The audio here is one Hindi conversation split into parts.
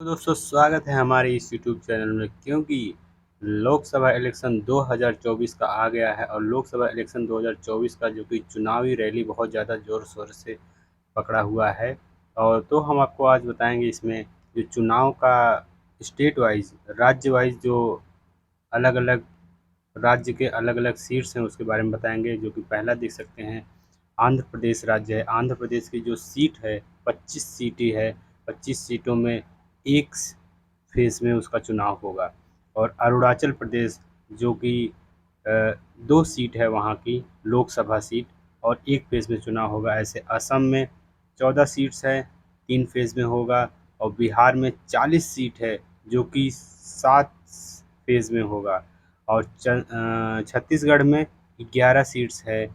दोस्तों स्वागत है हमारे इस यूट्यूब चैनल में। क्योंकि लोकसभा इलेक्शन 2024 का आ गया है और लोकसभा इलेक्शन 2024 का जो कि चुनावी रैली बहुत ज़्यादा ज़ोर शोर से पकड़ा हुआ है। और तो हम आपको आज बताएंगे इसमें जो चुनाव का स्टेट वाइज राज्य वाइज जो अलग अलग राज्य के अलग अलग सीट्स हैं उसके बारे में बताएंगे। जो कि पहला देख सकते हैं आंध्र प्रदेश राज्य है। आंध्र प्रदेश की जो सीट है 25 सीटें है। 25 सीटों में एक फेज़ में उसका चुनाव होगा। और अरुणाचल प्रदेश जो कि 2 सीट है वहाँ की लोकसभा सीट और एक फेज़ में चुनाव होगा। ऐसे असम में 14 सीट्स है, 3 फेज़ में होगा। और बिहार में 40 सीट है जो कि 7 फेज़ में होगा। और छत्तीसगढ़ में 11 सीट्स है,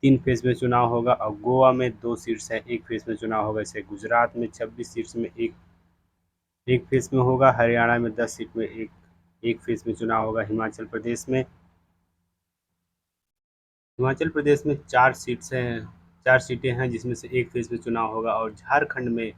3 फेज़ में चुनाव होगा। और गोवा में 2 सीट्स है, 1 फेज़ में चुनाव होगा। ऐसे गुजरात में 26 सीट्स में एक फेज़ में होगा। हरियाणा में 10 सीट में एक फेज़ में चुनाव होगा। हिमाचल प्रदेश में 4 सीटें हैं जिसमें से एक फेज़ में चुनाव होगा। और झारखंड में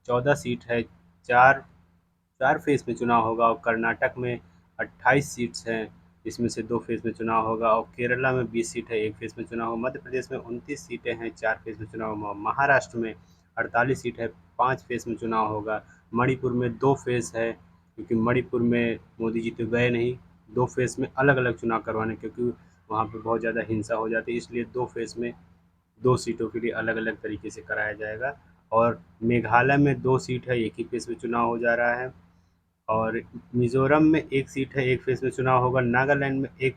14 सीट है, 4 फेज़ में चुनाव होगा। और कर्नाटक में 28 सीट्स हैं जिसमें से 2 फेज़ में चुनाव होगा। और केरला में 20 सीट है, 1 फेज़ में चुनाव होगा। मध्य प्रदेश में 29 सीटें हैं, 4 फेज़ में चुनाव होगा। महाराष्ट्र में 48 सीट है, 5 फेज़ में चुनाव होगा। मणिपुर में 2 फेज़ है क्योंकि मणिपुर में मोदी जी तो गए नहीं, 2 फेज़ में अलग अलग चुनाव करवाने, क्योंकि वहाँ पे बहुत ज़्यादा हिंसा हो जाती है, इसलिए 2 फेज़ में 2 सीटों के लिए अलग अलग तरीके से कराया जाएगा। और मेघालय में 2 सीट है, एक ही फेज़ में चुनाव हो जा रहा है। और मिज़ोरम में 1 सीट है, एक फेज़ में चुनाव होगा। नागालैंड में एक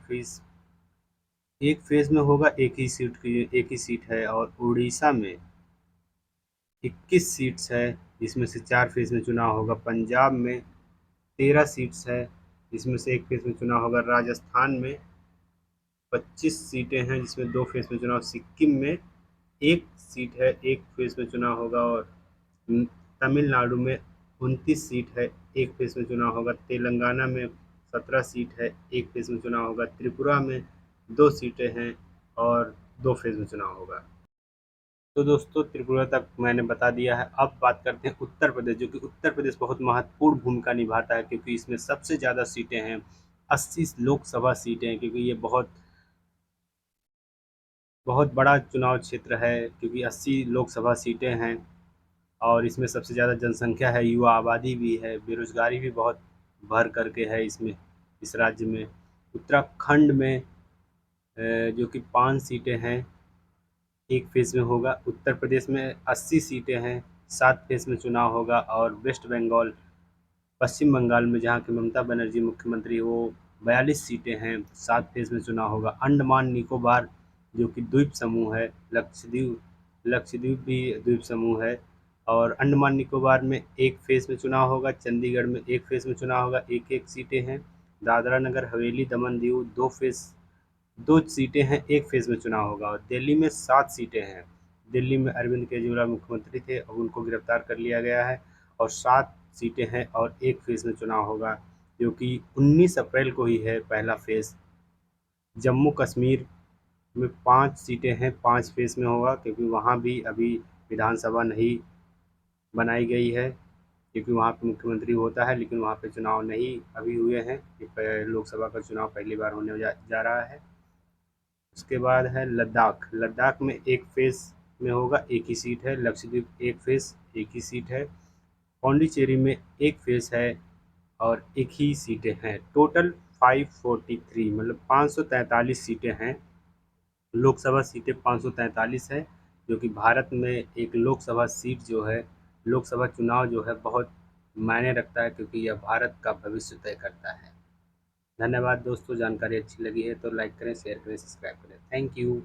फेज़ में होगा, एक ही सीट है। और उड़ीसा में 21 सीट्स है जिसमें से 4 फेज़ में चुनाव होगा। पंजाब में 13 सीट्स है जिसमें से एक फेज़ में चुनाव होगा। राजस्थान में 25 सीटें हैं जिसमें 2 फेज़ में चुनाव। सिक्किम में 1 सीट है, 1 फेज़ में चुनाव होगा। और तमिलनाडु में 29 सीट है, 1 फेज़ में चुनाव होगा। तेलंगाना में 17 सीट है, 1 फेज़ में चुनाव होगा। त्रिपुरा में 2 सीटें हैं और 2 फेज़ में चुनाव होगा। तो दोस्तों त्रिपुरा तक मैंने बता दिया है। अब बात करते हैं उत्तर प्रदेश, जो कि उत्तर प्रदेश बहुत महत्वपूर्ण भूमिका निभाता है क्योंकि इसमें सबसे ज़्यादा सीटें हैं, 80 लोकसभा सीटें हैं। क्योंकि ये बहुत बहुत बड़ा चुनाव क्षेत्र है क्योंकि 80 लोकसभा सीटें हैं। और इसमें सबसे ज़्यादा जनसंख्या है, युवा आबादी भी है, बेरोजगारी भी बहुत भर करके है इसमें, इस राज्य में। उत्तराखंड में जो कि 5 सीटें हैं, एक फेज़ में होगा। उत्तर प्रदेश में 80 सीटें हैं, 7 फेज़ में चुनाव होगा। और वेस्ट बंगाल, पश्चिम बंगाल में जहाँ की ममता बनर्जी मुख्यमंत्री, वो 42 सीटें हैं, 7 फेज़ में चुनाव होगा। अंडमान निकोबार जो कि द्वीप समूह है, लक्षद्वीप भी द्वीप समूह है। और अंडमान निकोबार में 1 फेज़ में चुनाव होगा। चंडीगढ़ में 1 फेज़ में चुनाव होगा, एक सीटें हैं। दादरा नगर हवेली दमन दीव 2 सीटें हैं, एक फेज़ में चुनाव होगा। और दिल्ली में 7 सीटें हैं। दिल्ली में अरविंद केजरीवाल मुख्यमंत्री थे, अब उनको गिरफ्तार कर लिया गया है। और 7 सीटें हैं और एक फेज़ में चुनाव होगा, जो कि 19 अप्रैल को ही है पहला फेज़। जम्मू कश्मीर में 5 सीटें हैं, 5 फेज़ में होगा क्योंकि वहाँ भी अभी विधानसभा नहीं बनाई गई है, क्योंकि वहाँ पे मुख्यमंत्री होता है लेकिन वहाँ पे चुनाव नहीं अभी हुए हैं। लोकसभा का चुनाव पहली बार होने जा रहा है। उसके बाद है लद्दाख। लद्दाख में 1 फेज़ में होगा, एक ही सीट है। लक्षद्वीप 1 फेज़, एक ही सीट है। पौंडीचेरी में 1 फेज़ है और एक ही सीटें हैं। टोटल 543 मतलब 543 सीटें हैं। लोकसभा सीटें 543 है, जो कि भारत में एक लोकसभा सीट जो है, लोकसभा चुनाव जो है बहुत मायने रखता है क्योंकि यह भारत का भविष्य तय करता है। धन्यवाद दोस्तों, जानकारी अच्छी लगी है तो लाइक करें, शेयर करें, सब्सक्राइब करें। Thank you.